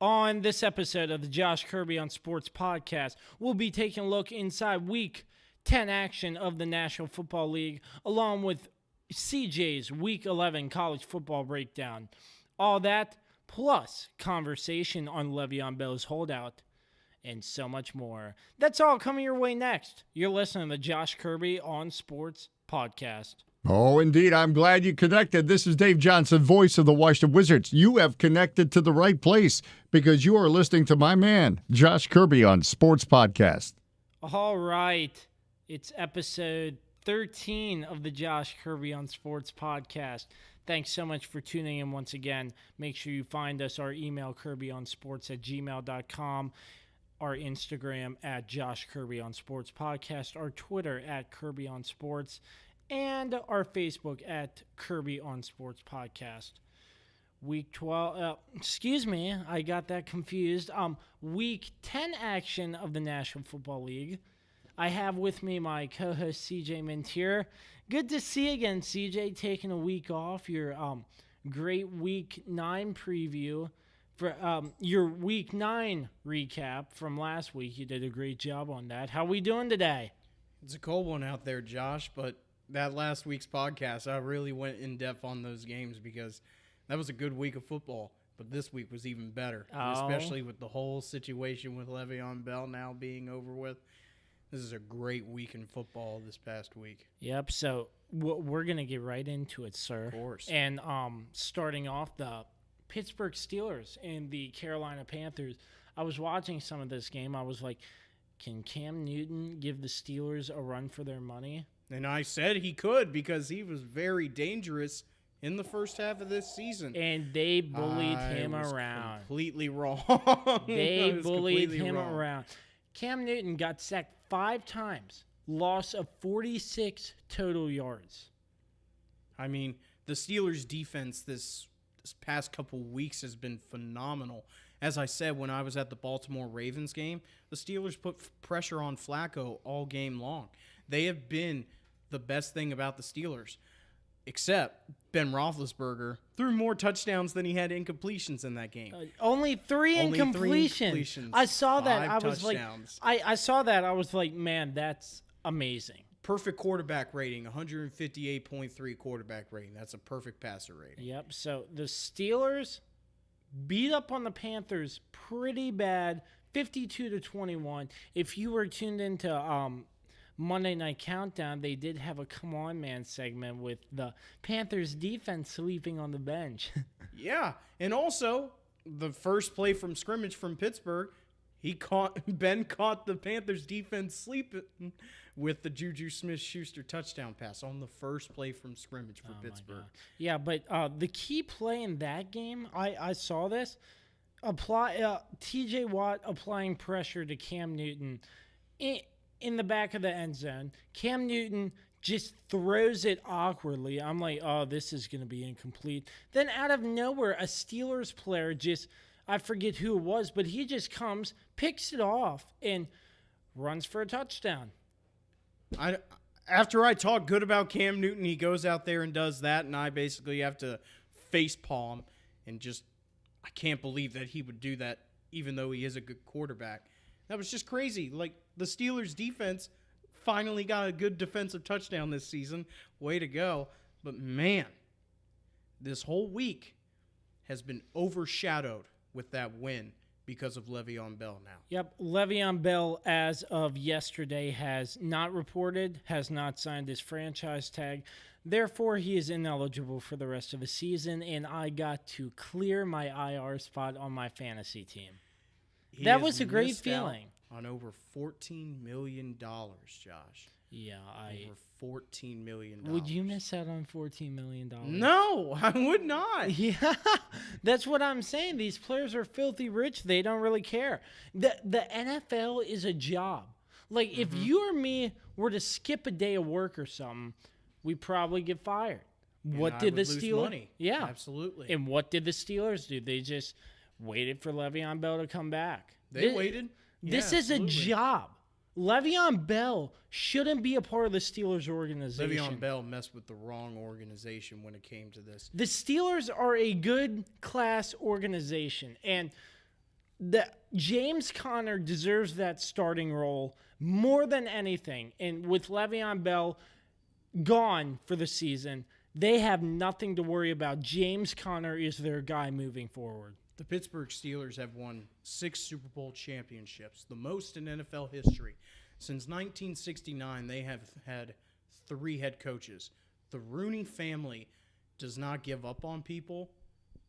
On this episode of the Josh Kirby on Sports podcast, we'll be taking a look inside Week 10 action of the National Football League, along with CJ's Week 11 college football breakdown. All that, plus conversation on Le'Veon Bell's holdout, and so much more. That's all coming your way next. You're listening to the Josh Kirby on Sports podcast. Oh, indeed. I'm glad you connected. This is Dave Johnson, voice of the Washington Wizards. You have connected to the right place because you are listening to my man, Josh Kirby, on Sports Podcast. All right. It's episode 13 of the Josh Kirby on Sports Podcast. Thanks so much for tuning in once again. Make sure you find us, our email, kirbyonsports@gmail.com, our Instagram at Josh Kirby on Sports Podcast, our Twitter at Kirby on Sports, and our Facebook at Kirby on Sports Podcast. Week 12, I got that confused. Week 10 action of the National Football League. I have with me my co-host CJ Mintier. Good to see you again, CJ, taking a week off. Your great Week 9 preview for your Week 9 recap from last week. You did a great job on that. How we doing today? It's a cold one out there, Josh, but that last week's podcast, I really went in depth on those games because that was a good week of football. But this week was even better, especially with the whole situation with Le'Veon Bell now being over with. This is a great week in football this past week. Yep, so we're going to get right into it, sir. Of course. And starting off, the Pittsburgh Steelers and the Carolina Panthers. I was watching some of this game. I was like, can Cam Newton give the Steelers a run for their money? And I said he could because he was very dangerous in the first half of this season. And they bullied him around. Completely wrong. They bullied him around. Cam Newton got sacked 5 times, loss of 46 total yards. I mean, the Steelers' defense this past couple weeks has been phenomenal. As I said when I was at the Baltimore Ravens game, the Steelers put pressure on Flacco all game long. They have been the best thing about the Steelers, except Ben Roethlisberger threw more touchdowns than he had incompletions in that game. Only three incompletions. I saw that. I saw that. I was like, man, that's amazing. Perfect quarterback rating, 158.3 quarterback rating. That's a perfect passer rating. Yep. So the Steelers beat up on the Panthers pretty bad, 52-21. If you were tuned into Monday Night Countdown, they did have a Come On Man segment with the Panthers defense sleeping on the bench. Yeah, and also the first play from scrimmage from Pittsburgh, Ben caught the Panthers defense sleeping with the Juju Smith-Schuster touchdown pass on the first play from scrimmage for Pittsburgh. Yeah, but the key play in that game, I saw this, T.J. Watt applying pressure to Cam Newton in the back of the end zone. Cam Newton just throws it awkwardly. I'm like, oh, this is going to be incomplete. Then out of nowhere, a Steelers player I forget who it was, but he just comes, picks it off, and runs for a touchdown. After I talk good about Cam Newton, he goes out there and does that, and I basically have to face palm and I can't believe that he would do that even though he is a good quarterback. That was just crazy. Like, the Steelers' defense finally got a good defensive touchdown this season. Way to go. But, man, this whole week has been overshadowed with that win because of Le'Veon Bell now. Yep, Le'Veon Bell, as of yesterday, has not signed his franchise tag. Therefore, he is ineligible for the rest of the season, and I got to clear my IR spot on my fantasy team. That was a great feeling. On over $14 million, Josh. Yeah, over $14 million. Would you miss out on $14 million? No, I would not. Yeah, that's what I'm saying. These players are filthy rich. They don't really care. The NFL is a job. Like, if you or me were to skip a day of work or something, we'd probably get fired. What did the Steelers? Money. Yeah, absolutely. And what did the Steelers do? They just waited for Le'Veon Bell to come back. They waited. This is a job. Le'Veon Bell shouldn't be a part of the Steelers organization. Le'Veon Bell messed with the wrong organization when it came to this. The Steelers are a good class organization, and James Conner deserves that starting role more than anything. And with Le'Veon Bell gone for the season, they have nothing to worry about. James Conner is their guy moving forward. The Pittsburgh Steelers have won 6 Super Bowl championships, the most in NFL history. Since 1969, they have had 3 head coaches. The Rooney family does not give up on people,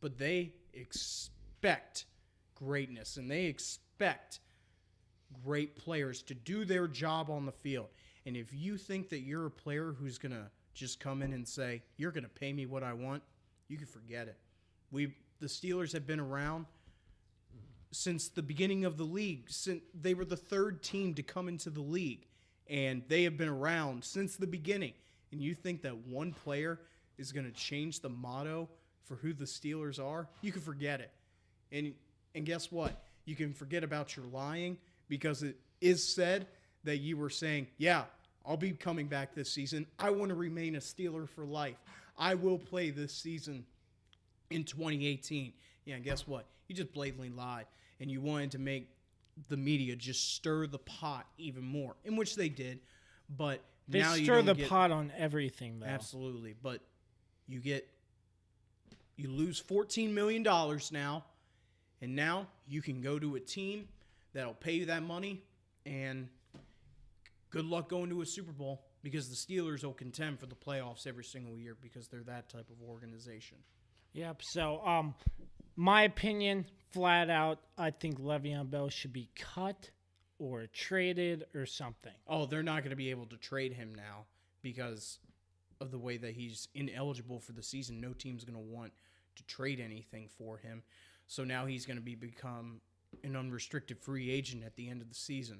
but they expect greatness, and they expect great players to do their job on the field. And if you think that you're a player who's going to just come in and say, you're going to pay me what I want, you can forget it. The Steelers have been around since the beginning of the league. Since they were the 3rd team to come into the league, and they have been around since the beginning. And you think that one player is going to change the motto for who the Steelers are? You can forget it. And guess what? You can forget about your lying, because it is said that you were saying, yeah, I'll be coming back this season. I want to remain a Steeler for life. I will play this season in 2018. Yeah, and guess what? You just blatantly lied, and you wanted to make the media just stir the pot even more, in which they did. But they now stir the pot on everything, though. Absolutely. But you lose $14 million now, and now you can go to a team that'll pay you that money, and good luck going to a Super Bowl, because the Steelers will contend for the playoffs every single year because they're that type of organization. Yep. So, my opinion, flat out, I think Le'Veon Bell should be cut or traded or something. Oh, they're not going to be able to trade him now because of the way that he's ineligible for the season. No team's going to want to trade anything for him. So now he's going to become an unrestricted free agent at the end of the season.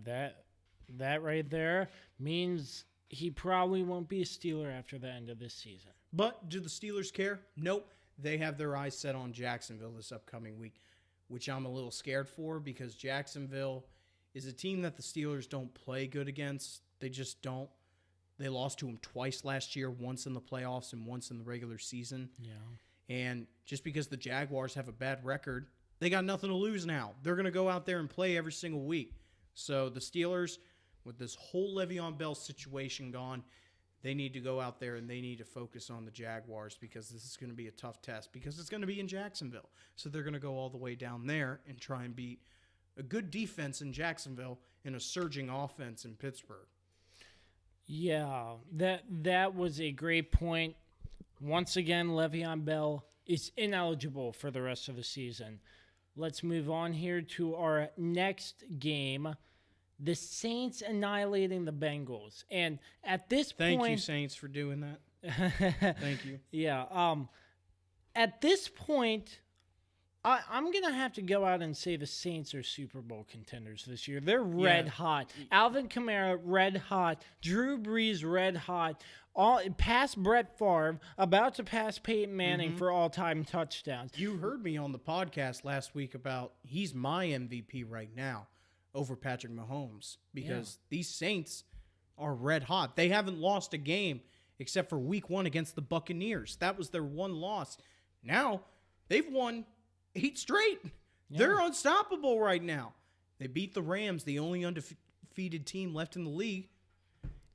That right there means he probably won't be a Steeler after the end of this season. But do the Steelers care? Nope. They have their eyes set on Jacksonville this upcoming week, which I'm a little scared for, because Jacksonville is a team that the Steelers don't play good against. They just don't. They lost to them twice last year, once in the playoffs and once in the regular season. Yeah. And just because the Jaguars have a bad record, they got nothing to lose now. They're going to go out there and play every single week. So the Steelers, with this whole Le'Veon Bell situation gone, they need to go out there and they need to focus on the Jaguars, because this is going to be a tough test, because it's going to be in Jacksonville. So they're going to go all the way down there and try and beat a good defense in Jacksonville and a surging offense in Pittsburgh. Yeah, that was a great point. Once again, Le'Veon Bell is ineligible for the rest of the season. Let's move on here to our next game. The Saints annihilating the Bengals. And at this point... Thank you, Saints, for doing that. Thank you. Yeah. At this point, I'm going to have to go out and say the Saints are Super Bowl contenders this year. They're red hot. Alvin Kamara, red hot. Drew Brees, red hot. Past Brett Favre, about to pass Peyton Manning for all-time touchdowns. You heard me on the podcast last week about he's my MVP right now over Patrick Mahomes, because these Saints are red hot. They haven't lost a game except for week 1 against the Buccaneers. That was their one loss. Now they've won 8 straight. Yeah. They're unstoppable right now. They beat the Rams, the only undefeated team left in the league.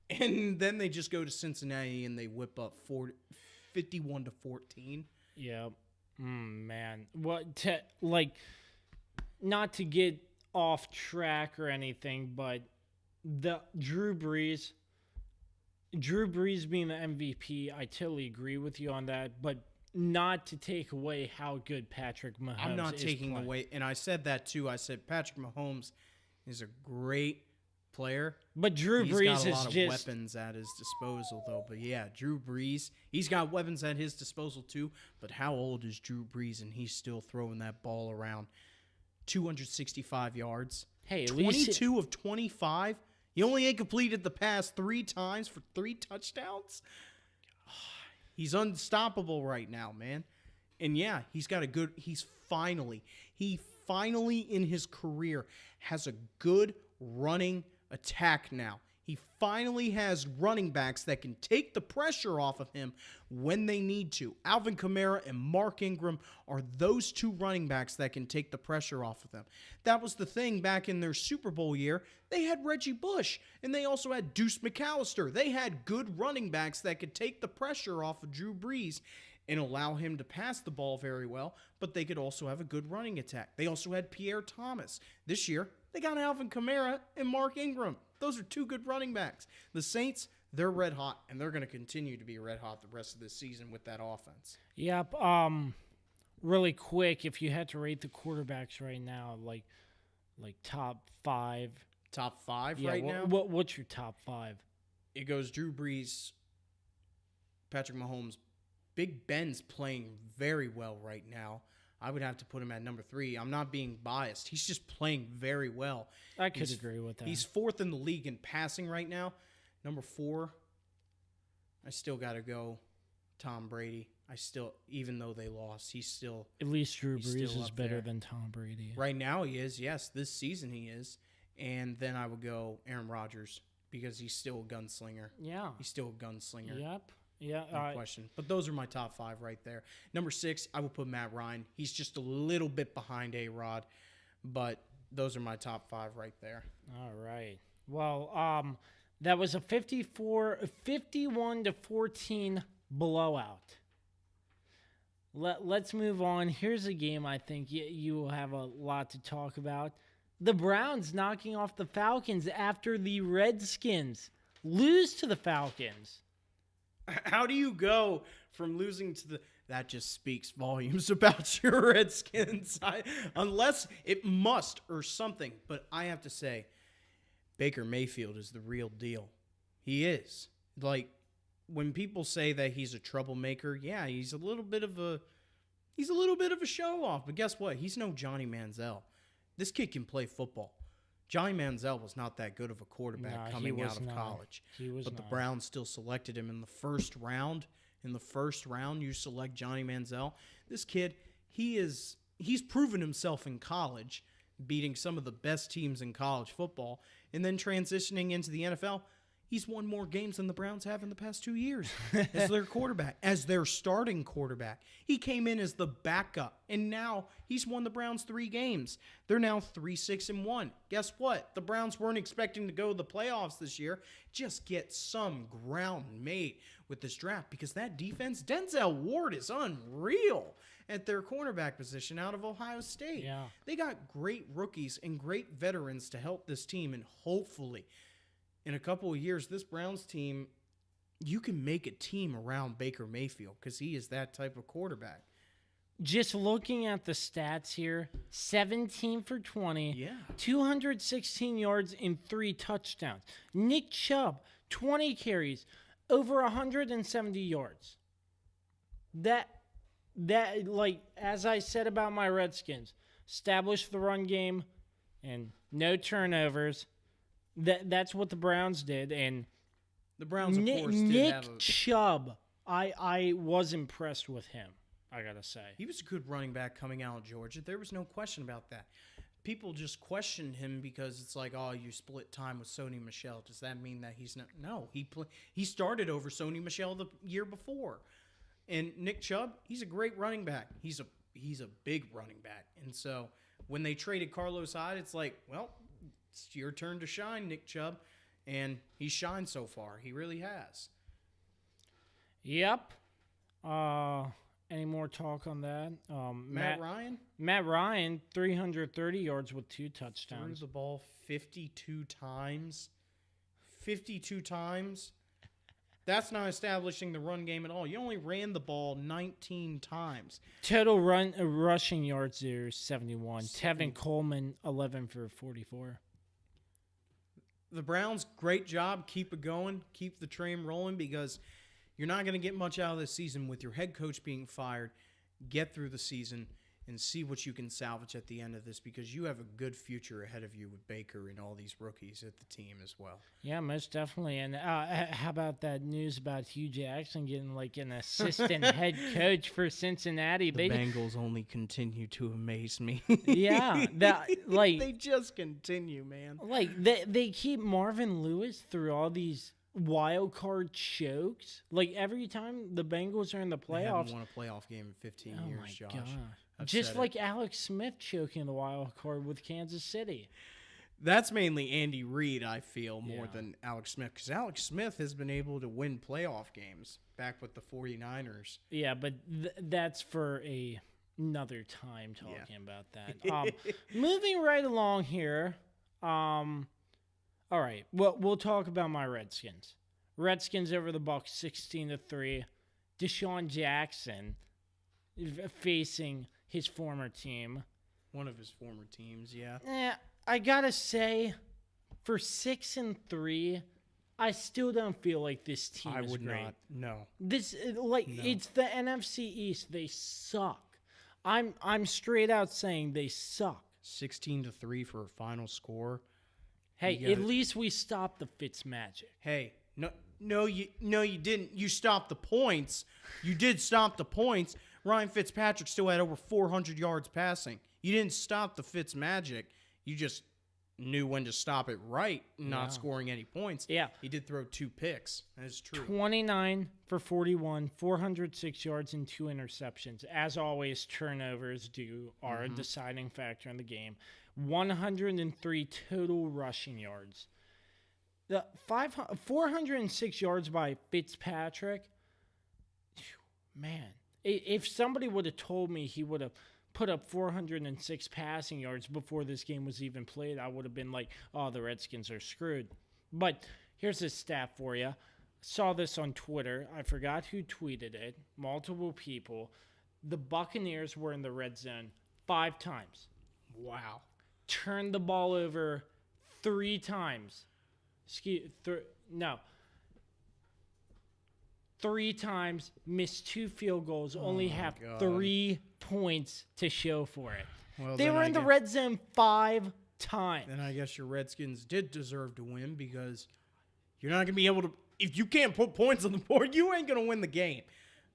And then they just go to Cincinnati and they whip up 51-14. Yeah. Man. Not to get off track or anything, but the Drew Brees being the MVP, I totally agree with you on that, but not to take away how good Patrick Mahomes is. I'm not taking away, and I said that too. I said Patrick Mahomes is a great player, but Drew Brees got a lot of just weapons at his disposal, though. But yeah, Drew Brees, he's got weapons at his disposal too. But how old is Drew Brees, and he's still throwing that ball around? 265 yards. Hey, at 22 of 25. He only ain't completed the pass 3 times for 3 touchdowns. He's unstoppable right now, man. And yeah, he finally in his career has a good running attack now. He finally has running backs that can take the pressure off of him when they need to. Alvin Kamara and Mark Ingram are those two running backs that can take the pressure off of them. That was the thing back in their Super Bowl year. They had Reggie Bush, and they also had Deuce McAllister. They had good running backs that could take the pressure off of Drew Brees and allow him to pass the ball very well, but they could also have a good running attack. They also had Pierre Thomas. This year, they got Alvin Kamara and Mark Ingram. Those are two good running backs. The Saints, they're red hot, and they're going to continue to be red hot the rest of this season with that offense. Yep. Really quick, if you had to rate the quarterbacks right now, like top five. Top five Yeah, right now? What's your top five? It goes Drew Brees, Patrick Mahomes. Big Ben's playing very well right now. I would have to put him at number 3. I'm not being biased. He's just playing very well. I could agree with that. He's 4th in the league in passing right now. Number 4, I still got to go Tom Brady. Even though they lost, At least Drew Brees is better there. than Tom Brady. Right now he is, yes. This season he is. And then I would go Aaron Rodgers because he's still a gunslinger. Yeah. He's still a gunslinger. Yep. Yeah. No question. But those are my top 5 right there. Number 6, I would put Matt Ryan. He's just a little bit behind A-Rod, but those are my top 5 right there. All right. Well, that was a 51-14 blowout. Let's move on. Here's a game I think you will have a lot to talk about. The Browns knocking off the Falcons after the Redskins lose to the Falcons. How do you go from losing to the... That just speaks volumes about your Redskins. Unless it must or something. But I have to say, Baker Mayfield is the real deal. He is. Like, when people say that he's a troublemaker, yeah, he's a little bit of a show-off. But guess what? He's no Johnny Manziel. This kid can play football. Johnny Manziel was not that good of a quarterback coming out of college. But the Browns still selected him in the first round. In the first round, you select Johnny Manziel. This kid, he's proven himself in college, beating some of the best teams in college football, and then transitioning into the NFL. He's won more games than the Browns have in the past 2 years as their quarterback, as their starting quarterback. He came in as the backup, and now he's won the Browns 3 games. They're now 3-6-1. Guess what? The Browns weren't expecting to go to the playoffs this year. Just get some ground made with this draft because that defense, Denzel Ward is unreal at their cornerback position out of Ohio State. Yeah. They got great rookies and great veterans to help this team, and hopefully in a couple of years, this Browns team, you can make a team around Baker Mayfield because he is that type of quarterback. Just looking at the stats here, 17 for 20, Yeah. 216 yards and 3 touchdowns. Nick Chubb, 20 carries, over 170 yards. That like, as I said about my Redskins, established the run game and no turnovers. That's what the Browns did, and The Browns, of course, Nick did have Chubb, I was impressed with him, I gotta say. he was a good running back coming out of Georgia. There was no question about that. People just questioned him because it's like, oh, you split time with Sony Michel. Does that mean that he's not? No, he started over Sony Michel the year before. And Nick Chubb, he's a great running back. He's a big running back. And so when they traded Carlos Hyde, it's like, well, it's your turn to shine, Nick Chubb. And he's shined so far. He really has. Yep. Any more talk on that? Matt Ryan? Matt Ryan, 330 yards with 2 touchdowns. Threw the ball 52 times. 52 times. That's not establishing the run game at all. You only ran the ball 19 times. Total rushing yards there, 71. Tevin Coleman, 11 for 44. The Browns, great job. Keep it going. Keep the train rolling because you're not going to get much out of this season with your head coach being fired. Get through the season and see what you can salvage at the end of this, because you have a good future ahead of you with Baker and all these rookies at the team as well. Yeah, most definitely. And how about that news about Hugh Jackson getting like an assistant head coach for Cincinnati? The Bengals only continue to amaze me. Yeah, that like they just continue, man. Like they keep Marvin Lewis through all these wild card chokes. Like every time the Bengals are in the They haven't playoffs, won a playoff game in 15 oh years, my Josh. God. I've Just said like it. Alex Smith choking the wild card with Kansas City. That's mainly Andy Reid, I feel, more Yeah. than Alex Smith, because Alex Smith has been able to win playoff games back with the 49ers. Yeah, but that's for another time talking about that. Moving right along here. All right. Well, we'll talk about my Redskins. Redskins over the Bucs 16-3. Deshaun Jackson facing his former team. One of his former teams, yeah. I gotta say, for 6-3, I still don't feel like this team I is would great. not. No. It's the NFC East. They suck. I'm straight out saying they suck. 16-3 for a final score. Hey, You gotta- at least we stopped the Fitz magic. Hey, no, you didn't. You stopped the points. You did stop the points. Ryan Fitzpatrick still had over 400 yards passing. You didn't stop the Fitz magic. You just knew when to stop it right, not scoring any points. Yeah. He did throw 2 picks. That is true. 29 for 41, 406 yards and 2 interceptions. As always, turnovers are a deciding factor in the game. 103 total rushing yards. The 406 yards by Fitzpatrick. Man, if somebody would have told me he would have put up 406 passing yards before this game was even played, I would have been like, oh, the Redskins are screwed. But here's a stat for you. Saw this on Twitter. I forgot who tweeted it. Multiple people. The Buccaneers were in the red zone 5 times. Wow. Turned the ball over 3 times. 3 times, missed 2 field goals, only have God. 3 points to show for it. Well, They then were I in the guess- red zone 5 times. Then I guess your Redskins did deserve to win, because you're not going to be able to. If you can't put points on the board, you ain't going to win the game.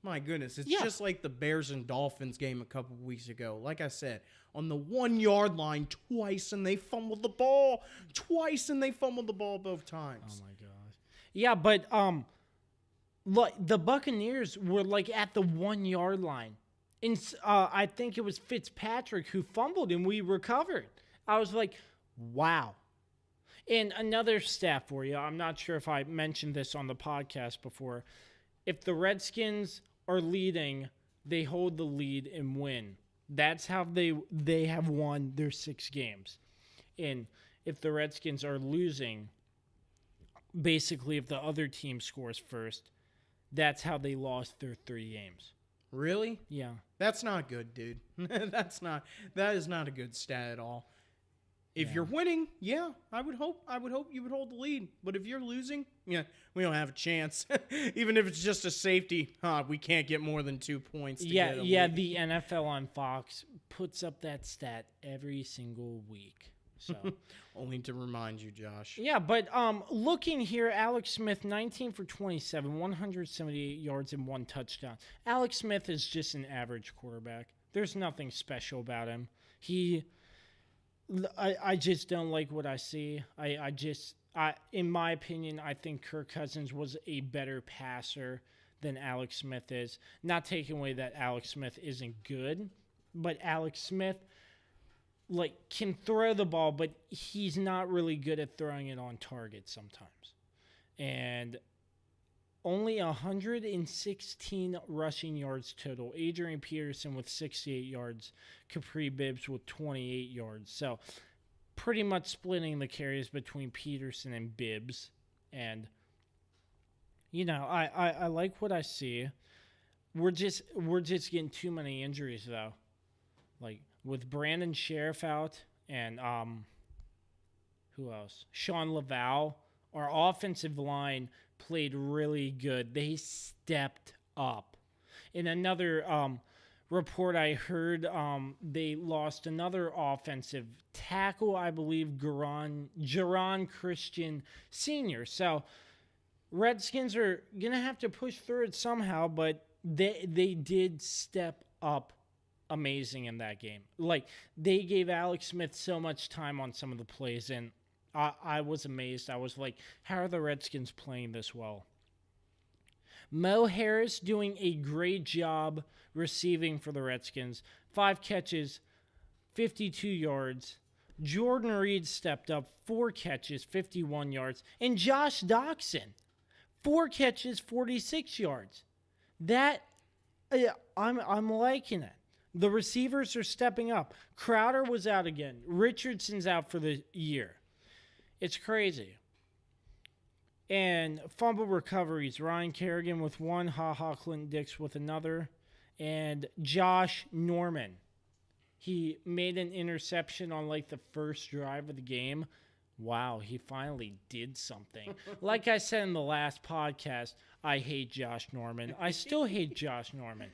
My goodness. It's Yeah. just like the Bears and Dolphins game a couple of weeks ago. Like I said, on the 1-yard line twice, and they fumbled the ball. Both times. Oh my gosh. Yeah, but like the Buccaneers were like at the 1-yard line. And I think it was Fitzpatrick who fumbled and we recovered. I was like, wow. And another stat for you. I'm not sure if I mentioned this on the podcast before. If the Redskins are leading, they hold the lead and win. That's how they have won their 6 games. And if the Redskins are losing, basically if the other team scores first, that's how they lost their 3 games. Really? Yeah. That's not good, dude. That is not a good stat at all. If you're winning, yeah, I would hope you would hold the lead. But if you're losing, yeah, we don't have a chance. Even if it's just a safety, we can't get more than 2 points. Yeah, the NFL on Fox puts up that stat every single week. So Only to remind you, Josh. yeah, but looking here, Alex Smith, 19 for 27, 178 yards and 1 touchdown. Alex Smith is just an average quarterback. There's nothing special about him. I just don't like what I see. In my opinion, I think Kirk Cousins was a better passer than Alex Smith is. Not taking away that Alex Smith isn't good, but Alex Smith can throw the ball, but he's not really good at throwing it on target sometimes. And only 116 rushing yards total. Adrian Peterson with 68 yards. Capri Bibbs with 28 yards. So pretty much splitting the carries between Peterson and Bibbs. And, I like what I see. We're just getting too many injuries, though. Like, with Brandon Sheriff out and, who else? Sean Laval. Our offensive line played really good. They stepped up. And another report I heard, they lost another offensive tackle, I believe, Jaron Christian Sr. So Redskins are going to have to push through it somehow, but they did step up amazing in that game. Like, they gave Alex Smith so much time on some of the plays, and I was amazed. I was like, how are the Redskins playing this well? Mo Harris doing a great job receiving for the Redskins. 5 catches, 52 yards. Jordan Reed stepped up, 4 catches, 51 yards. And Josh Doxson, 4 catches, 46 yards. That, I'm liking it. The receivers are stepping up. Crowder was out again. Richardson's out for the year. It's crazy. And fumble recoveries. Ryan Kerrigan with 1. Clinton Dix with another. And Josh Norman. He made an interception on like the first drive of the game. Wow, he finally did something. Like I said in the last podcast, I hate Josh Norman. I still hate Josh Norman.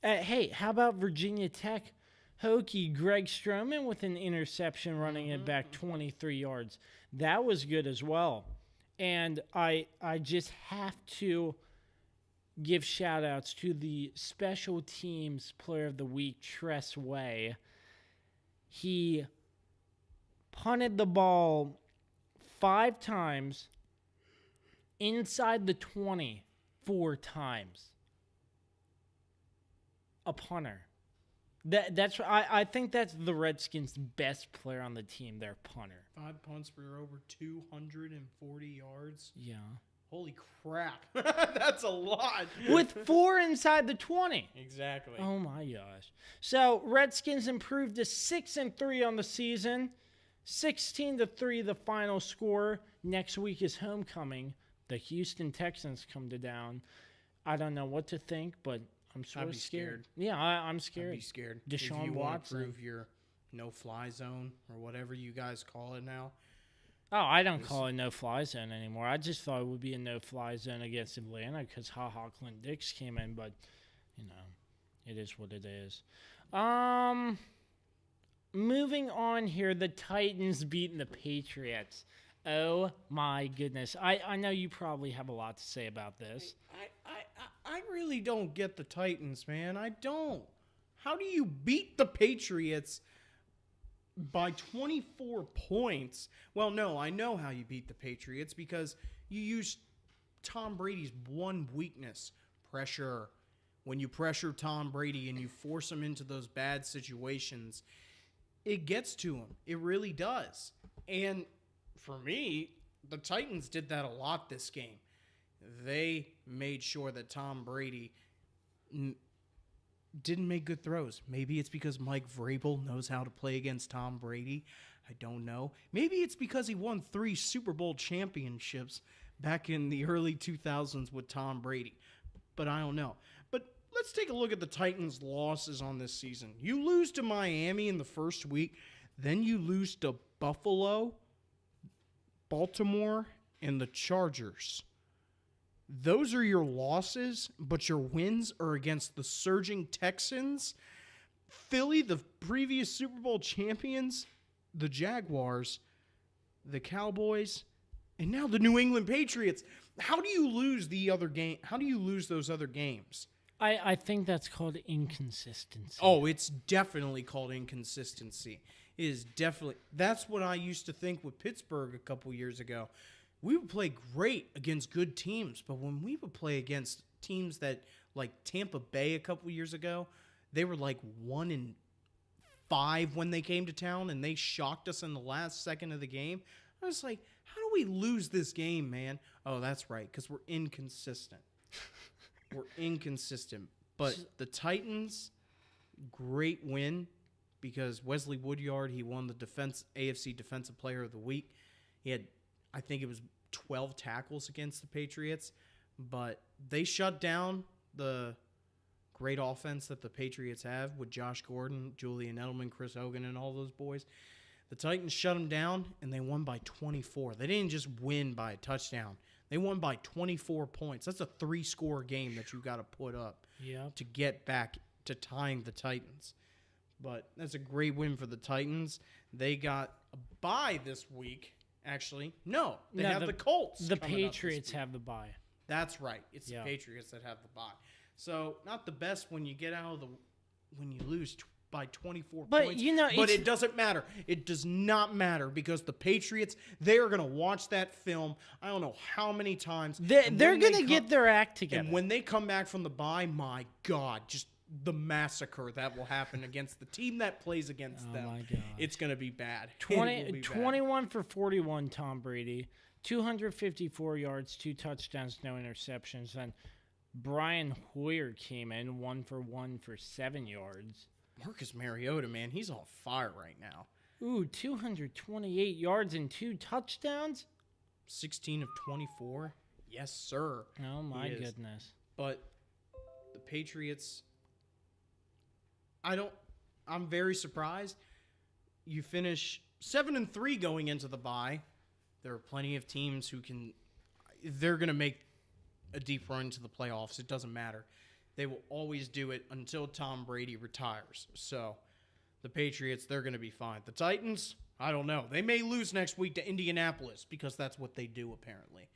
Hey, how about Virginia Tech Hokie Greg Stroman with an interception running it back 23 yards? That was good as well. And I just have to give shout-outs to the Special Teams Player of the Week, Tress Way. He punted the ball 5 times inside the 20 4 times. A punter. I think that's the Redskins' best player on the team, their punter. 5 punts for over 240 yards. Yeah. Holy crap. That's a lot. With 4 inside the 20. Exactly. Oh my gosh. So Redskins improved to 6-3 on the season. 16-3 the final score. Next week is homecoming. The Houston Texans come to town. I don't know what to think, but I'm sort of scared. Yeah, I'm scared. I'd be scared. Deshaun if you Watson. Want to prove your no-fly zone or whatever you guys call it now. Oh, I don't call it no-fly zone anymore. I just thought it would be a no-fly zone against Atlanta because Clint Dix came in, but, it is what it is. Moving on here, the Titans beating the Patriots. Oh, my goodness. I know you probably have a lot to say about this. I really don't get the Titans, man. I don't. How do you beat the Patriots by 24 points? Well, no, I know how you beat the Patriots because you use Tom Brady's one weakness, pressure. When you pressure Tom Brady and you force him into those bad situations, it gets to him. It really does. And for me, the Titans did that a lot this game. They made sure that Tom Brady didn't make good throws. Maybe it's because Mike Vrabel knows how to play against Tom Brady. I don't know. Maybe it's because he won 3 Super Bowl championships back in the early 2000s with Tom Brady. But I don't know. But let's take a look at the Titans' losses on this season. You lose to Miami in the first week. Then you lose to Buffalo, Baltimore, and the Chargers. Those are your losses, but your wins are against the surging Texans, Philly, the previous Super Bowl champions, the Jaguars, the Cowboys, and now the New England Patriots. How do you lose the other game? How do you lose those other games? I think that's called inconsistency. Oh, it's definitely called inconsistency. It is definitely. That's what I used to think with Pittsburgh a couple years ago. We would play great against good teams, but when we would play against teams that, like Tampa Bay a couple years ago, they were like 1-5 when they came to town, and they shocked us in the last second of the game. I was like, how do we lose this game, man? Oh, that's right, because we're inconsistent. We're inconsistent. But the Titans, great win, because Wesley Woodyard, he won the AFC Defensive Player of the Week. He had, I think it was 12 tackles against the Patriots, but they shut down the great offense that the Patriots have with Josh Gordon, Julian Edelman, Chris Hogan, and all those boys. The Titans shut them down, and they won by 24. They didn't just win by a touchdown. They won by 24 points. That's a 3-score game that you got to put up to get back to tying the Titans. But that's a great win for the Titans. They got a bye this week. Actually, no, they have the Colts. The Patriots have the bye. That's right. It's the Patriots that have the bye. So not the best when you when you lose by 24 points. But it doesn't matter. It does not matter because the Patriots, they are going to watch that film. I don't know how many times. They're going to get their act together. And when they come back from the bye, my God, just the massacre that will happen against the team that plays against them. My God. It's going to be bad. 21 for 41, Tom Brady. 254 yards, 2 touchdowns, no interceptions. And Brian Hoyer came in 1 for 1 for 7 yards. Marcus Mariota, man, he's on fire right now. Ooh, 228 yards and 2 touchdowns? 16 of 24? Yes, sir. Oh, my goodness. But the Patriots, I'm very surprised. You finish 7-3 going into the bye. There are plenty of teams they're going to make a deep run to the playoffs. It doesn't matter. They will always do it until Tom Brady retires. So the Patriots, they're going to be fine. The Titans, I don't know. They may lose next week to Indianapolis because that's what they do apparently.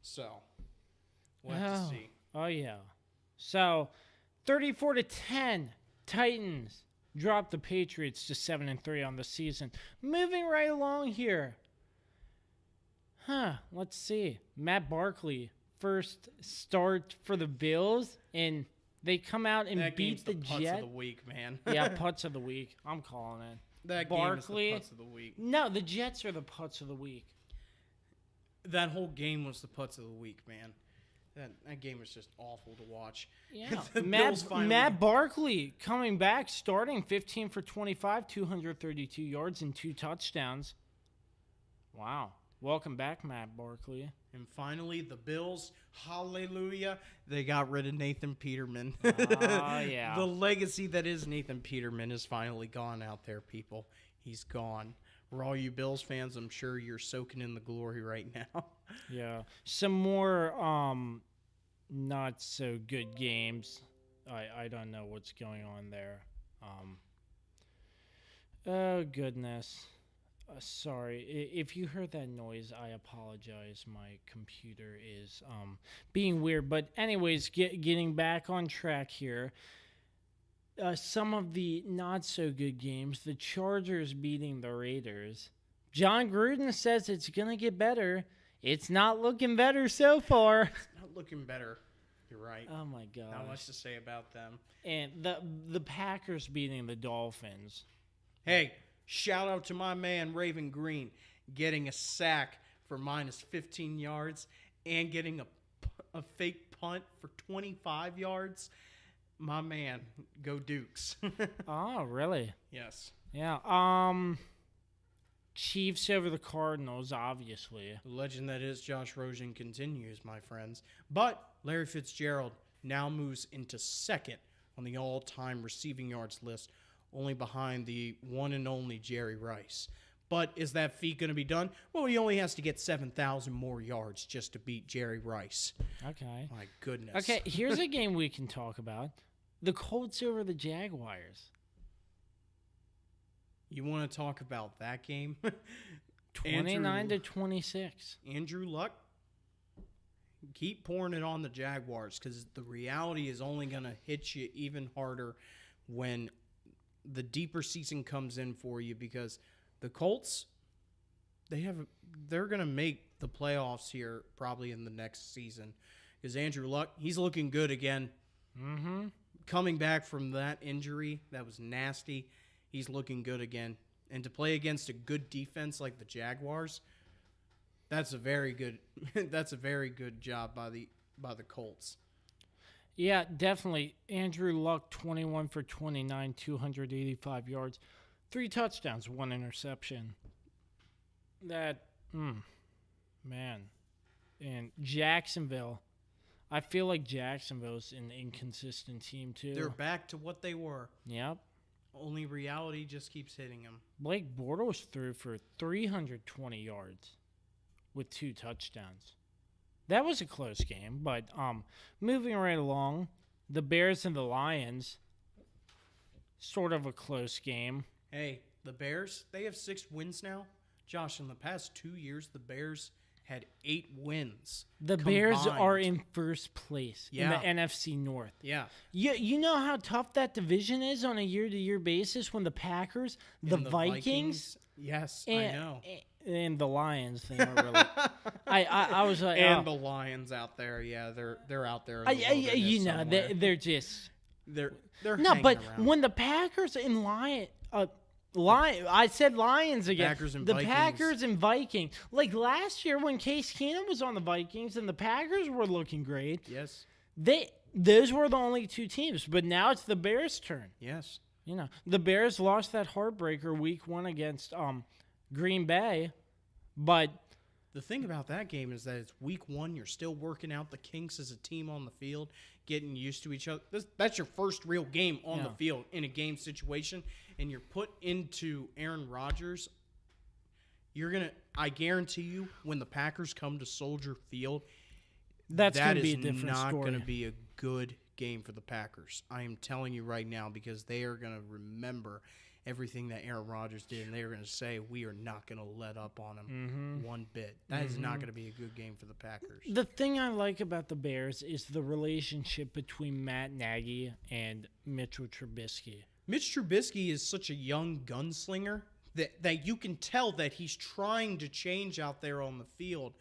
So we'll have to see. Oh, yeah. So 34-10, Titans drop the Patriots to 7-3 on the season. Moving right along here. Let's see. Matt Barkley, first start for the Bills, and they come out and beat the Jets. Putts of the week, man. Yeah, putts of the week. I'm calling it. That Barkley, game is the putts of the week. No, the Jets are the putts of the week. That whole game was the putts of the week, man. That game was just awful to watch. Yeah. Matt Barkley coming back, starting 15 for 25, 232 yards and 2 touchdowns. Wow. Welcome back, Matt Barkley. And finally, the Bills, hallelujah, they got rid of Nathan Peterman. Oh, yeah. The legacy that is Nathan Peterman is finally gone out there, people. He's gone. For all you Bills fans, I'm sure you're soaking in the glory right now. Yeah. Some more not so good games. I don't know what's going on there. Oh, goodness. Sorry. If you heard that noise, I apologize. My computer is being weird. But anyways, getting back on track here. Some of the not-so-good games, the Chargers beating the Raiders. John Gruden says it's going to get better. It's not looking better so far. It's not looking better. You're right. Oh, my God. Not much to say about them. And the Packers beating the Dolphins. Hey, shout out to my man, Raven Green, getting a sack for minus 15 yards and getting a fake punt for 25 yards. My man, go Dukes. Oh, really? Yes. Yeah. Chiefs over the Cardinals, obviously. The legend that is Josh Rosen continues, my friends. But Larry Fitzgerald now moves into second on the all-time receiving yards list, only behind the one and only Jerry Rice. But is that feat going to be done? Well, he only has to get 7,000 more yards just to beat Jerry Rice. Okay. My goodness. Okay, here's a game we can talk about. The Colts over the Jaguars. You want to talk about that game? 29-26. Andrew Luck, keep pouring it on the Jaguars because the reality is only going to hit you even harder when the deeper season comes in for you, because the Colts, they're going to make the playoffs here probably in the next season, because Andrew Luck, he's looking good again. Mm-hmm. Coming back from that injury that was nasty, he's looking good again. And to play against a good defense like the Jaguars, that's a very good job by the Colts. Yeah, definitely. Andrew Luck, 21 for 29, 285 yards, 3 touchdowns, 1 interception. Man. And Jacksonville, I feel like Jacksonville's an inconsistent team too. They're back to what they were. Yep. Only reality just keeps hitting them. Blake Bortles threw for 320 yards with 2 touchdowns. That was a close game, but moving right along, the Bears and the Lions. sort of a close game. Hey, the Bears, they have 6 wins now. Josh, in the past 2 years, the Bears had 8 wins. The Bears are in first place in the NFC North. Yeah. You know how tough that division is on a year-to-year basis when the Packers, the Vikings. Yes, I know. And the Lions thing are really. I was like, and the Lions out there, yeah, they're out there. In the they're just they're no, but around. When the Packers and I said Lions again. Packers and Vikings. Like last year when Case Keenum was on the Vikings and the Packers were looking great. Yes. Those were the only 2 teams, but now it's the Bears' turn. Yes. The Bears lost that heartbreaker week 1 against Green Bay, but the thing about that game is that it's week 1. You're still working out the kinks as a team on the field, getting used to each other. That's your first real game on the field in a game situation, and you're put into Aaron Rodgers. I guarantee you, when the Packers come to Soldier Field, that is be a different not story. going to be a good game for the Packers. I am telling you right now, because they are going to remember everything that Aaron Rodgers did, and they are going to say, we are not going to let up on him one bit. That is not going to be a good game for the Packers. The thing I like about the Bears is the relationship between Matt Nagy and Mitchell Trubisky. Mitch Trubisky is such a young gunslinger that you can tell that he's trying to change out there on the field,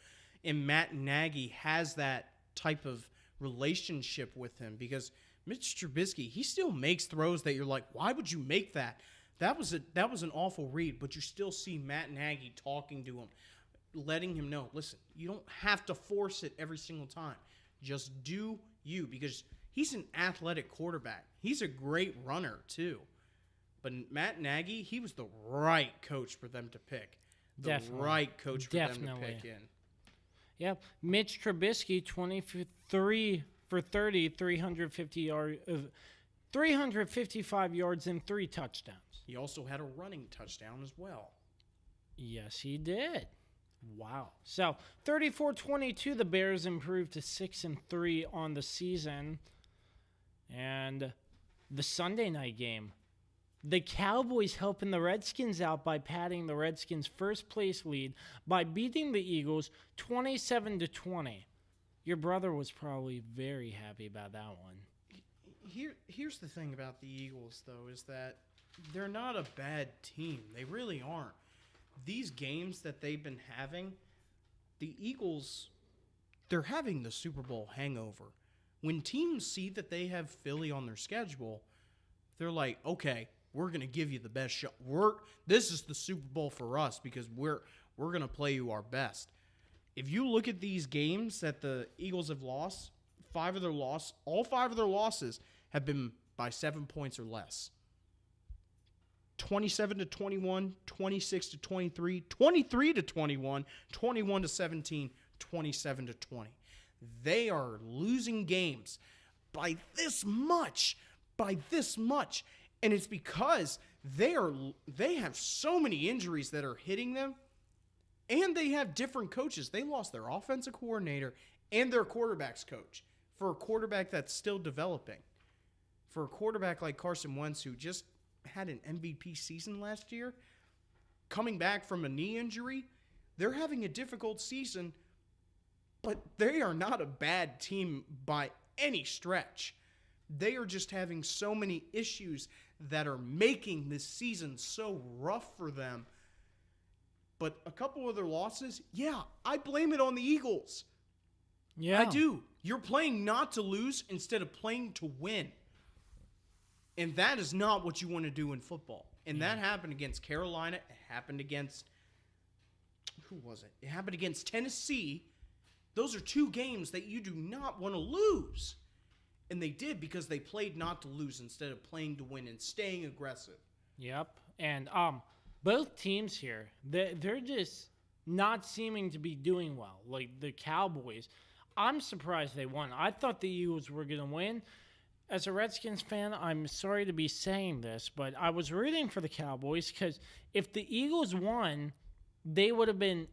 and Matt Nagy has that type of relationship with him, because Mitch Trubisky, he still makes throws that you're like, why would you make that? That was an awful read, but you still see Matt Nagy talking to him, letting him know, listen, you don't have to force it every single time. Just do you, because he's an athletic quarterback. He's a great runner, too. But Matt Nagy, he was the right coach for them to pick. Definitely. Right coach for them to pick in. Yep. Mitch Trubisky, 23 for 30, 355 yards and 3 touchdowns. He also had a running touchdown as well. Yes, he did. Wow. So, 34-22, the Bears improved to 6-3 on the season. And the Sunday night game, the Cowboys helping the Redskins out by padding the Redskins' first place lead by beating the Eagles 27-20. Your brother was probably very happy about that one. Here's the thing about the Eagles, though, is that they're not a bad team. They really aren't. These games that they've been having, the Eagles, they're having the Super Bowl hangover. When teams see that they have Philly on their schedule, they're like, okay, we're going to give you the best shot. This is the Super Bowl for us because we're going to play you our best. If you look at these games that the Eagles have lost, all 5 of their losses have been by 7 points or less. 27-21, 26-23, 23-21, 21-17, 27-20. They are losing games by this much, and it's because they have so many injuries that are hitting them, and they have different coaches. They lost their offensive coordinator and their quarterback's coach for a quarterback that's still developing. For a quarterback like Carson Wentz, who just had an MVP season last year, coming back from a knee injury, they're having a difficult season, but they are not a bad team by any stretch. They are just having so many issues that are making this season so rough for them. But a couple of their losses, yeah, I blame it on the Eagles. Yeah. I do. You're playing not to lose instead of playing to win. And that is not what you want to do in football. And that happened against Carolina. It happened against, who was it? It happened against Tennessee. Those are 2 games that you do not want to lose. And they did because they played not to lose instead of playing to win and staying aggressive. Yep. And both teams here, they're just not seeming to be doing well. Like the Cowboys, I'm surprised they won. I thought the Eagles were going to win. As a Redskins fan, I'm sorry to be saying this, but I was rooting for the Cowboys because if the Eagles won, they would have been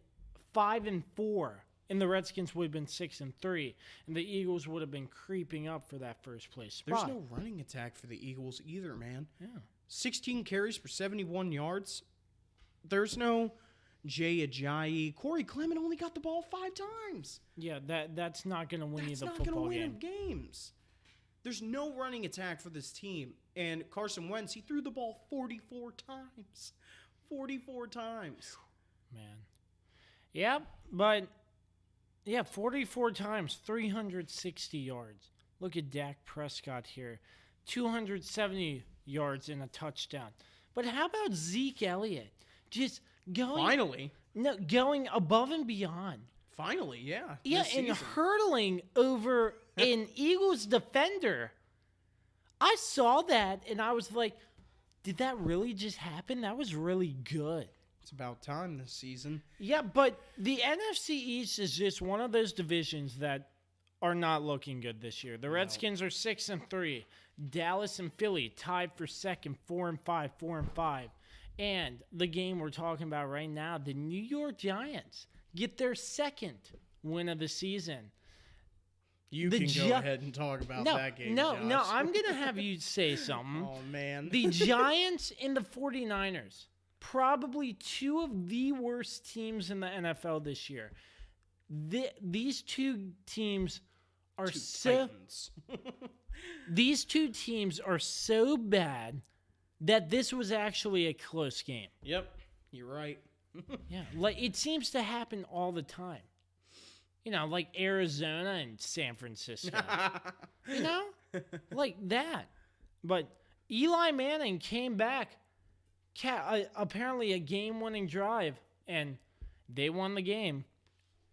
5-4, and the Redskins would have been 6-3, and the Eagles would have been creeping up for that first place spot. There's no running attack for the Eagles either, man. Yeah. 16 carries for 71 yards. There's no Jay Ajayi. Corey Clement only got the ball 5 times. Yeah, that's not going to win you the That's not football going to game. win games. There's no running attack for this team. And Carson Wentz, he threw the ball 44 times. 44 times. Man. Yep, but 44 times, 360 yards. Look at Dak Prescott here. 270 yards and a touchdown. But how about Zeke Elliott? Just going going above and beyond. Finally, yeah. Yeah, and hurdling over an Eagles defender. I saw that and I was like, did that really just happen? That was really good. It's about time this season. Yeah, but the NFC East is just one of those divisions that are not looking good this year. The Redskins are 6-3. Dallas and Philly tied for second, 4-5, 4-5. And the game we're talking about right now, the New York Giants get their second win of the season. You can go ahead and talk about that game, No, Josh. I'm going to have you say something. Oh, man. The Giants and the 49ers, probably two of the worst teams in the NFL this year. These two teams are these two teams are so bad that this was actually a close game. Yep, you're right. Yeah, like it seems to happen all the time. You know, like Arizona and San Francisco. You know? Like that. But Eli Manning came back, apparently a game-winning drive, and they won the game.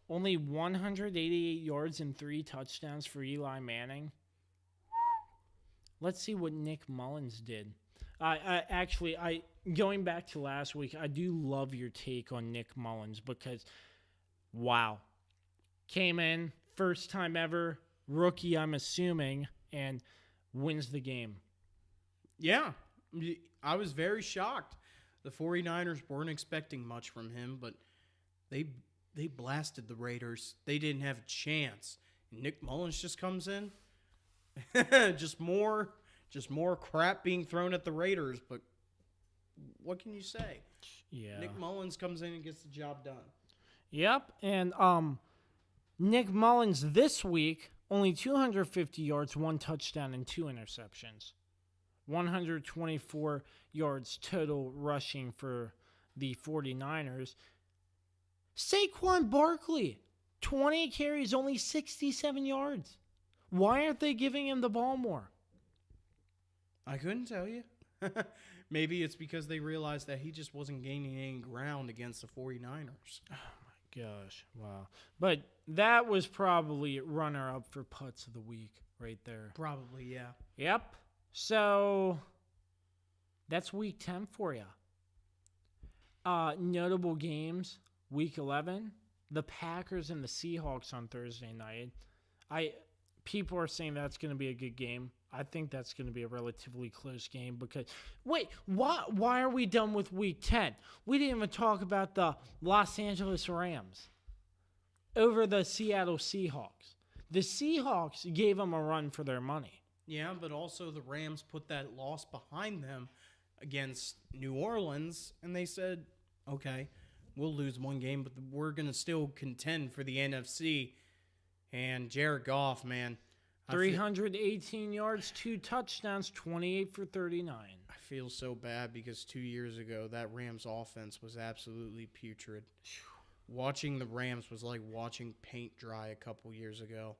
Only 188 yards and 3 touchdowns for Eli Manning. Let's see what Nick Mullins did. Going back to last week, I do love your take on Nick Mullins because, wow. Came in, first time ever, rookie, I'm assuming, and wins the game. Yeah, I was very shocked. The 49ers weren't expecting much from him, but they blasted the Raiders. They didn't have a chance. And Nick Mullins just comes in. just more crap being thrown at the Raiders, but what can you say? Yeah. Nick Mullins comes in and gets the job done. Yep, and Nick Mullins this week, only 250 yards, 1 touchdown, and 2 interceptions. 124 yards total rushing for the 49ers. Saquon Barkley, 20 carries, only 67 yards. Why aren't they giving him the ball more? I couldn't tell you. Maybe it's because they realized that he just wasn't gaining any ground against the 49ers. Gosh, wow. But that was probably runner-up for putts of the week right there. Probably, yeah. Yep. So that's week 10 for you. Notable games, week 11, the Packers and the Seahawks on Thursday night. People are saying that's going to be a good game. I think that's going to be a relatively close game because, wait, why are we done with week 10? We didn't even talk about the Los Angeles Rams over the Seattle Seahawks. The Seahawks gave them a run for their money. Yeah, but also the Rams put that loss behind them against New Orleans, and they said, okay, we'll lose one game, but we're going to still contend for the NFC. And Jared Goff, man. 318 yards, 2 touchdowns, 28 for 39. I feel so bad because 2 years ago, that Rams offense was absolutely putrid. Watching the Rams was like watching paint dry a couple years ago.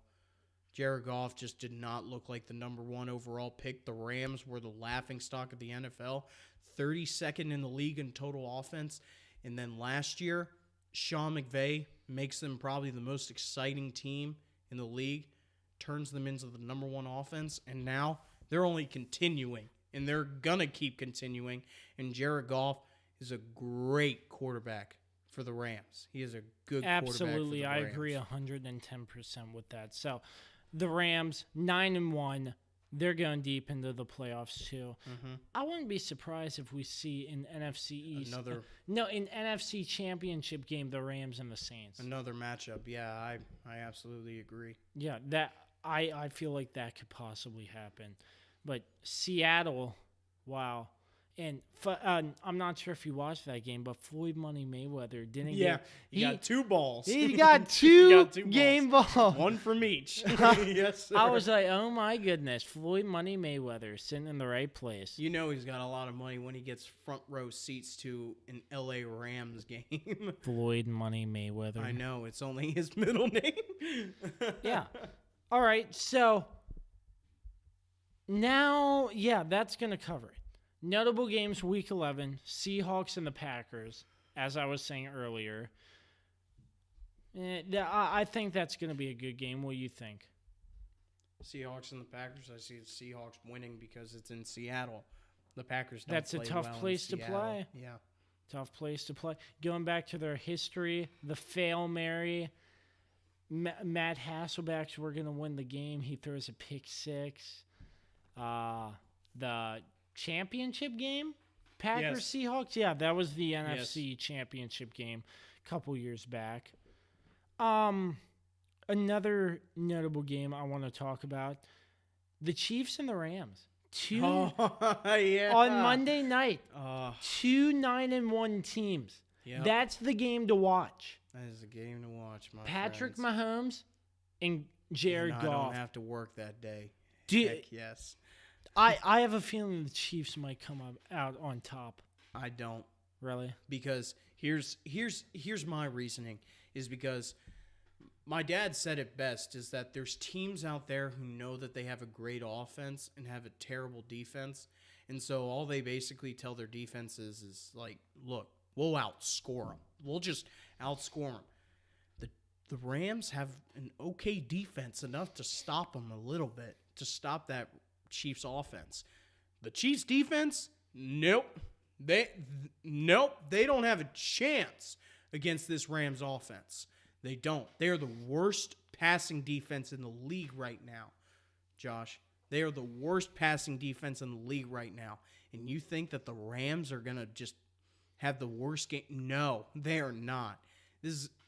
Jared Goff just did not look like the number 1 overall pick. The Rams were the laughingstock of the NFL, 32nd in the league in total offense. And then last year, Sean McVay makes them probably the most exciting team in the league, turns them into the number 1 offense, and now they're only continuing, and they're going to keep continuing. And Jared Goff is a great quarterback for the Rams. He is a good quarterback for the Rams. Absolutely, I agree 110% with that. So the Rams, 9-1, they're going deep into the playoffs too. Mm-hmm. I wouldn't be surprised if we see in NFC East in NFC Championship game the Rams and the Saints. Another matchup. Yeah, I absolutely agree. Yeah, that I feel like that could possibly happen. But Seattle, wow. And I'm not sure if you watched that game, but Floyd Money Mayweather didn't Yeah, get... he got 2 balls. He got two, got 2 game balls. One from each. Yes, sir. I was like, oh my goodness, Floyd Money Mayweather sitting in the right place. You know he's got a lot of money when he gets front row seats to an LA Rams game. Floyd Money Mayweather. I know, it's only his middle name. Yeah. All right, so now, that's going to cover it. Notable games week 11, Seahawks and the Packers, as I was saying earlier. I think that's going to be a good game. What do you think? Seahawks and the Packers, I see the Seahawks winning because it's in Seattle. The Packers don't That's a play tough well in place to Seattle. play. Yeah. Tough place to play. Going back to their history, the Fail Mary, Matt Hasselbeck's we're going to win the game. He throws a pick 6. The championship game, Packers Seahawks. Yeah, that was the NFC championship game a couple years back. Another notable game I want to talk about, the Chiefs and the Rams. On Monday night. 2 9-1 teams. Yep. That's the game to watch. That is a game to watch, my Patrick friends. Mahomes and Jared And Goff. I don't have to work that day. Do- Heck yes. I have a feeling the Chiefs might come out on top. I don't. Really? Because here's my reasoning is because my dad said it best is that there's teams out there who know that they have a great offense and have a terrible defense. And so all they basically tell their defenses is like, look, we'll outscore them. We'll just outscore them. The Rams have an okay defense enough to stop them a little bit, to stop that Chiefs offense. The Chiefs defense, nope. They don't have a chance against this Rams offense. They don't. They are the worst passing defense in the league right now, Josh. They are the worst passing defense in the league right now. And you think that the Rams are going to just have the worst game? No, they are not.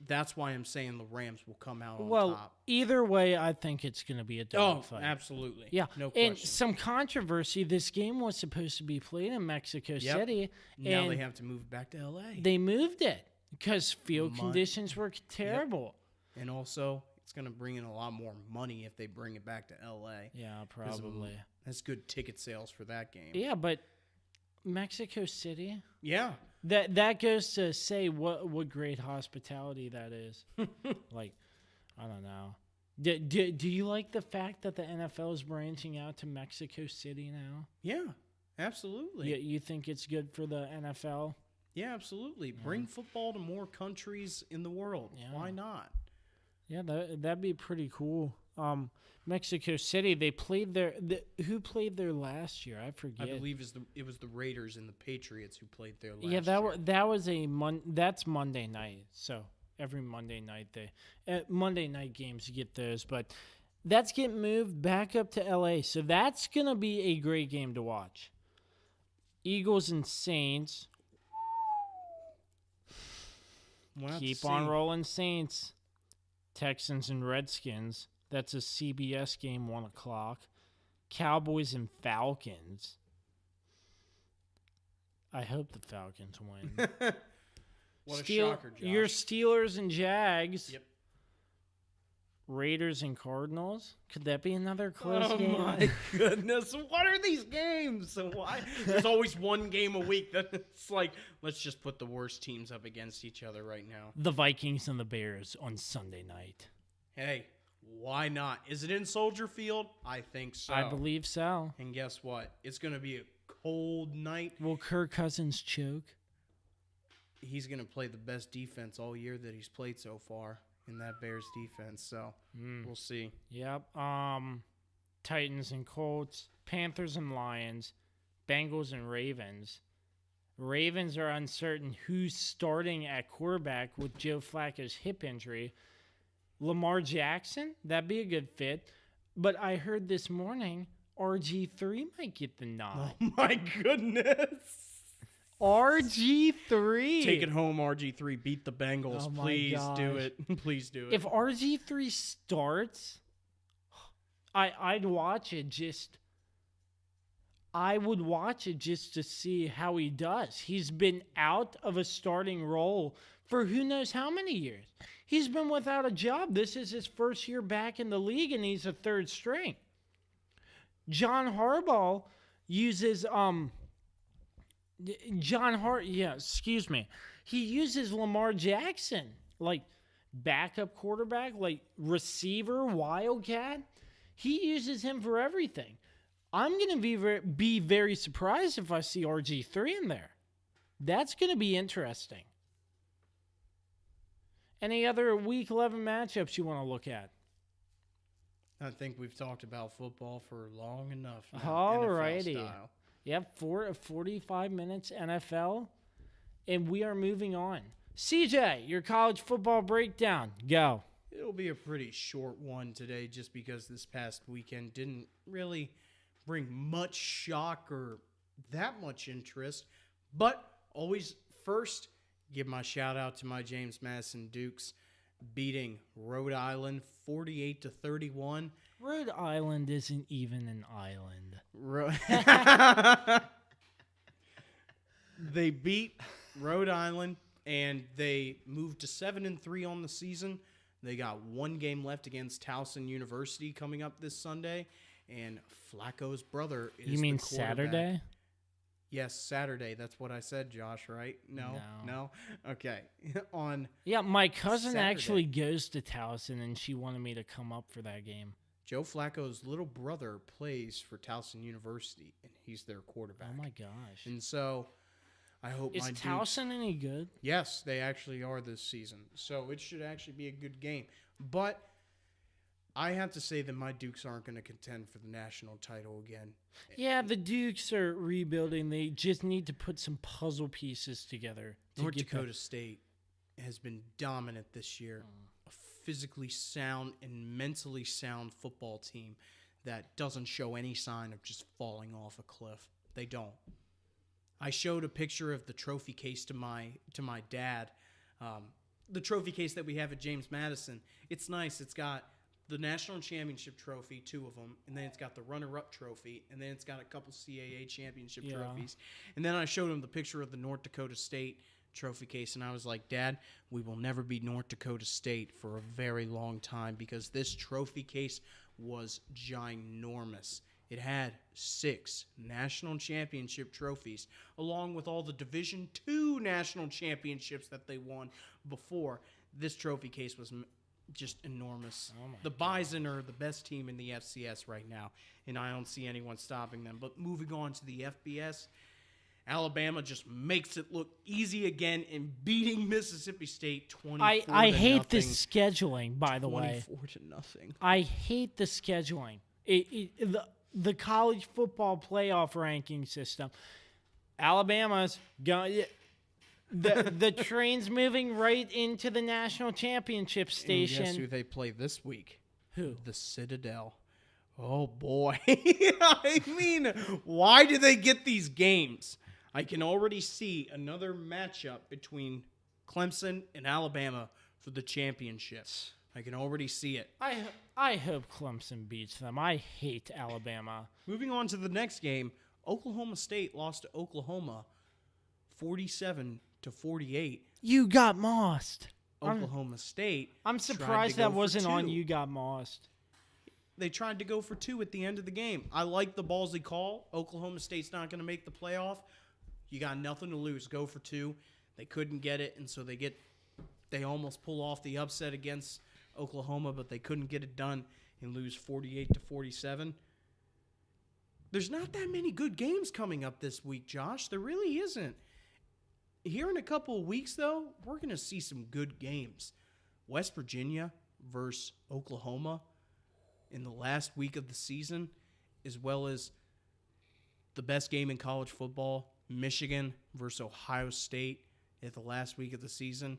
That's why I'm saying the Rams will come out on top. Either way, I think it's going to be a dogfight. Absolutely. Yeah. No question. And some controversy. This game was supposed to be played in Mexico City. Now and they have to move it back to L.A. They moved it because field conditions were terrible. Yep. And also, it's going to bring in a lot more money if they bring it back to L.A. Yeah, probably. That's good ticket sales for that game. Yeah, but Mexico City? Yeah. That goes to say what great hospitality that is. Like, I don't know. Do you like the fact that the NFL is branching out to Mexico City now? Yeah, absolutely. You think it's good for the NFL? Yeah, absolutely. Bring football to more countries in the world. Yeah. Why not? Yeah, that'd be pretty cool. Mexico City, they played there. Who played there last year? I forget. I believe it was the Raiders and the Patriots who played there last year. Yeah, that was that's Monday night. So every Monday night Monday night games you get those, but that's getting moved back up to LA. So that's gonna be a great game to watch. Eagles and Saints. Keep on rolling, Saints. Texans and Redskins. That's a CBS game, 1 o'clock. Cowboys and Falcons. I hope the Falcons win. What a shocker, Josh. Your Steelers and Jags. Yep. Raiders and Cardinals. Could that be another close game? Oh, my goodness. What are these games? Why? There's always one game a week that it's like, let's just put the worst teams up against each other right now. The Vikings and the Bears on Sunday night. Hey, why not? Is it in Soldier Field? I think so. I believe so. And guess what? It's going to be a cold night. Will Kirk Cousins choke? He's going to play the best defense all year that he's played so far in that Bears defense. So we'll see. Yep. Titans and Colts, Panthers and Lions, Bengals and Ravens. Ravens are uncertain who's starting at quarterback with Joe Flacco's hip injury. Lamar Jackson, that'd be a good fit. But I heard this morning RG3 might get the nod. Oh, my goodness. RG3. Take it home, RG3. Beat the Bengals. Oh my Please gosh. do it. Please do it. If RG3 starts, I'd watch it just... I would watch it just to see how he does. He's been out of a starting role for who knows how many years. He's been without a job. This is his first year back in the league, and he's a third string. John Harbaugh uses He uses Lamar Jackson like backup quarterback, like receiver, wildcat. He uses him for everything. I'm going to be very surprised if I see RG3 in there. That's going to be interesting. Any other Week 11 matchups you want to look at? I think we've talked about football for long enough now, All NFL righty. style. Yep, 45 minutes NFL, and we are moving on. CJ, your college football breakdown. Go. It'll be a pretty short one today just because this past weekend didn't really bring much shock or that much interest. But always first, give my shout out to my James Madison Dukes beating Rhode Island 48-31. Rhode Island isn't even an island. They beat Rhode Island and they moved to 7-3 on the season. They got one game left against Towson University coming up this Sunday, and Flacco's brother is You mean the quarterback. Saturday? Yes, Saturday. That's what I said, Josh, right? No? Okay. Yeah, my cousin Saturday. actually goes to Towson, and she wanted me to come up for that game. Joe Flacco's little brother plays for Towson University, and he's their quarterback. Oh, my gosh. And so I hope Is my Dukes... Towson any good? Yes, they actually are this season. So it should actually be a good game. But I have to say that my Dukes aren't going to contend for the national title again. Yeah, the Dukes are rebuilding. They just need to put some puzzle pieces together. North Dakota State has been dominant this year. A physically sound and mentally sound football team that doesn't show any sign of just falling off a cliff. They don't. I showed a picture of the trophy case to my dad. The trophy case that we have at James Madison. It's nice. It's got the national championship trophy, 2 of them, and then it's got the runner-up trophy, and then it's got a couple CAA championship trophies. And then I showed him the picture of the North Dakota State trophy case, and I was like, Dad, we will never beat North Dakota State for a very long time because this trophy case was ginormous. It had 6 national championship trophies, along with all the Division II national championships that they won before. This trophy case was just enormous. The Bison are the best team in the FCS right now, and I don't see anyone stopping them. But moving on to the FBS, Alabama just makes it look easy again in beating Mississippi State 24-0. I hate this scheduling, by the way. 24-0. I hate the scheduling. The college football playoff ranking system. Alabama's going. The train's moving right into the national championship station. And guess who they play this week? Who? The Citadel. Oh, boy. I mean, why do they get these games? I can already see another matchup between Clemson and Alabama for the championships. I can already see it. I hope Clemson beats them. I hate Alabama. Moving on to the next game, Oklahoma State lost to Oklahoma 47-48. You got mossed. Oklahoma State. I'm surprised that wasn't on You Got Mossed. They tried to go for 2 at the end of the game. I like the ballsy call. Oklahoma State's not going to make the playoff. You got nothing to lose. Go for 2. They couldn't get it, and so they almost pull off the upset against Oklahoma, but they couldn't get it done and lose 48-47. There's not that many good games coming up this week, Josh. There really isn't. Here in a couple of weeks, though, we're going to see some good games. West Virginia versus Oklahoma in the last week of the season, as well as the best game in college football, Michigan versus Ohio State at the last week of the season.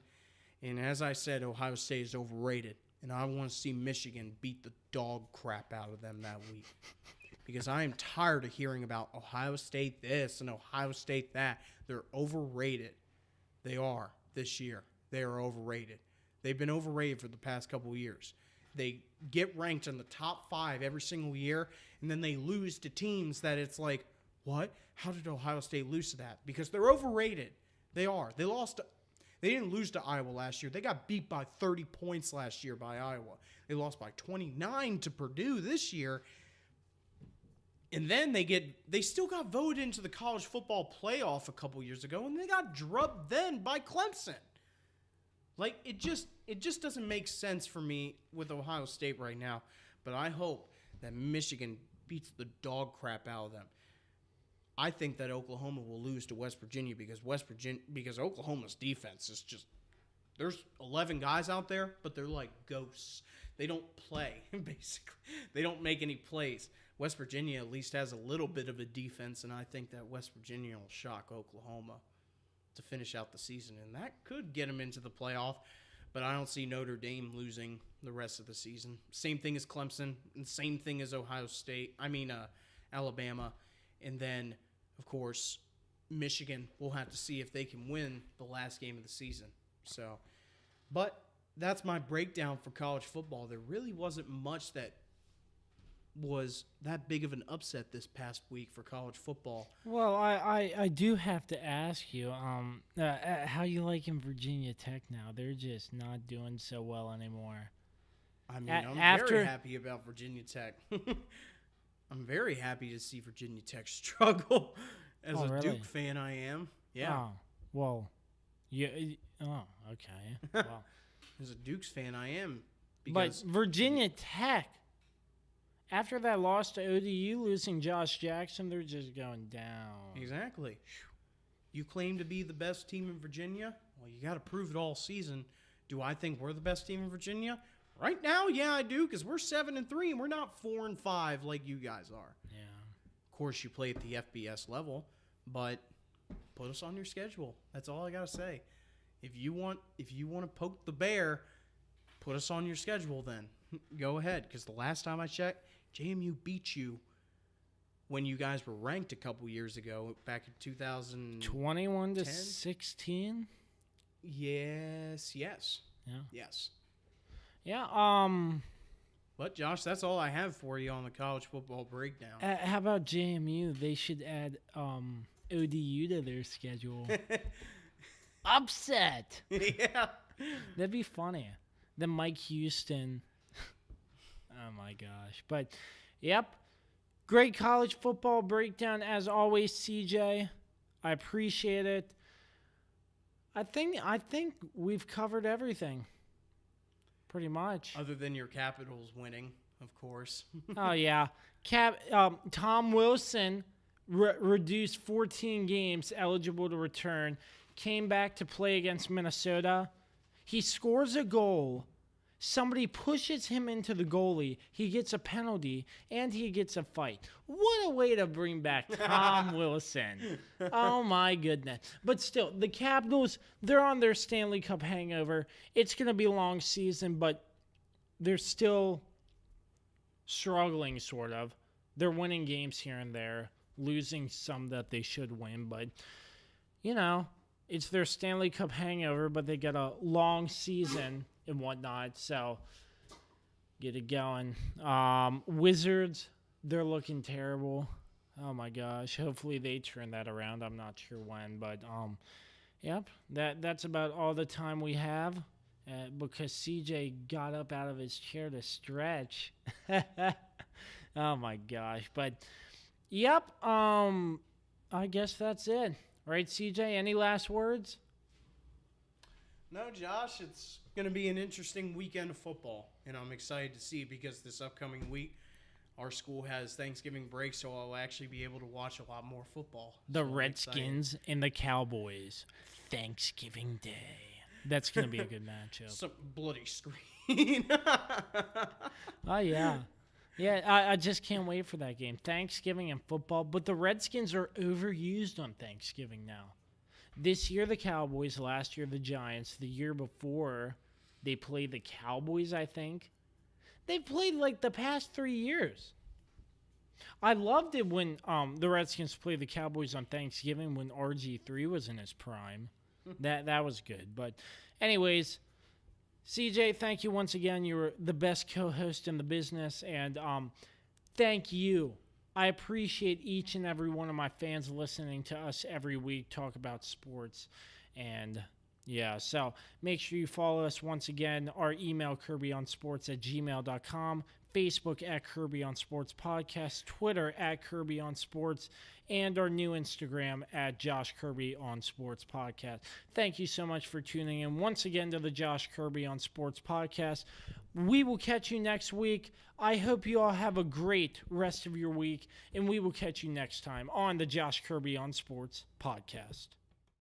And as I said, Ohio State is overrated, and I want to see Michigan beat the dog crap out of them that week. Because I am tired of hearing about Ohio State this and Ohio State that. They're overrated. They are this year. They are overrated. They've been overrated for the past couple of years. They get ranked in the top 5 every single year, and then they lose to teams that it's like, what? How did Ohio State lose to that? Because they're overrated. They are. They didn't lose to Iowa last year. They got beat by 30 points last year by Iowa. They lost by 29 to Purdue this year. And then they still got voted into the college football playoff a couple years ago, and they got drubbed then by Clemson. Like, it just doesn't make sense for me with Ohio State right now. But I hope that Michigan beats the dog crap out of them. I think that Oklahoma will lose to West Virginia because Oklahoma's defense is just, there's 11 guys out there, but they're like ghosts. They don't play, basically. They don't make any plays. West Virginia at least has a little bit of a defense, and I think that West Virginia will shock Oklahoma to finish out the season, and that could get them into the playoff, but I don't see Notre Dame losing the rest of the season. Same thing as Clemson, and same thing as Alabama, and then, of course, Michigan will have to see if they can win the last game of the season. So, but that's my breakdown for college football. There really wasn't much that was that big of an upset this past week for college football. Well, I do have to ask you, how you liking Virginia Tech now? They're just not doing so well anymore. I mean, I'm very happy about Virginia Tech. I'm very happy to see Virginia Tech struggle. As a really? Duke fan, I am. Yeah. Oh, well, yeah. Oh, okay. Well, as a Dukes fan, I am. But Virginia Tech, after that loss to ODU, losing Josh Jackson, they're just going down. Exactly. You claim to be the best team in Virginia? Well, you got to prove it all season. Do I think we're the best team in Virginia? Right now, yeah, I do, because we're 7-3 and we're not 4-5 like you guys are. Yeah. Of course, you play at the FBS level, but put us on your schedule. That's all I gotta say. If you want to poke the bear, put us on your schedule. Then go ahead, because the last time I checked, JMU beat you when you guys were ranked a couple years ago, back in 2021 to 16. Yes. Yeah. Yes. Yeah. But Josh, that's all I have for you on the college football breakdown. How about JMU? They should add ODU to their schedule. Upset. Yeah. That'd be funny. Then Mike Houston. Oh my gosh. But yep. Great college football breakdown as always, CJ. I appreciate it. I think we've covered everything. Pretty much. Other than your Capitals winning, of course. Oh, yeah. Tom Wilson reduced 14 games eligible to return, came back to play against Minnesota. He scores a goal. Somebody pushes him into the goalie. He gets a penalty, and he gets a fight. What a way to bring back Tom Wilson. Oh, my goodness. But still, the Capitals, they're on their Stanley Cup hangover. It's going to be a long season, but they're still struggling, sort of. They're winning games here and there, losing some that they should win. But, it's their Stanley Cup hangover, but they got a long season and whatnot, so get it going. Wizards, they're looking terrible. Oh my gosh, hopefully they turn that around. I'm not sure when, but yep, that's about all the time we have because CJ got up out of his chair to stretch. Oh my gosh, but yep, I guess that's it. Right, CJ, any last words? No, Josh, it's going to be an interesting weekend of football, and I'm excited to see because this upcoming week, our school has Thanksgiving break, so I'll actually be able to watch a lot more football. The Redskins and the Cowboys, Thanksgiving Day. That's going to be a good matchup. Some bloody screen. Oh, yeah. Yeah, I just can't wait for that game. Thanksgiving and football, but the Redskins are overused on Thanksgiving now. This year, the Cowboys. Last year, the Giants. The year before, they played the Cowboys, I think. They've played like the past 3 years. I loved it when the Redskins played the Cowboys on Thanksgiving when RG3 was in his prime. That was good. But anyways, CJ, thank you once again. You were the best co-host in the business. And thank you I appreciate each and every one of my fans listening to us every week talk about sports. And yeah, so make sure you follow us once again. Our email, kirbyonsports@gmail.com, Facebook at Kirby on Sports Podcast, Twitter at Kirby on Sports, and our new Instagram at Josh Kirby on Sports Podcast. Thank you so much for tuning in once again to the Josh Kirby on Sports Podcast. We will catch you next week. I hope you all have a great rest of your week, and we will catch you next time on the Josh Kirby on Sports Podcast.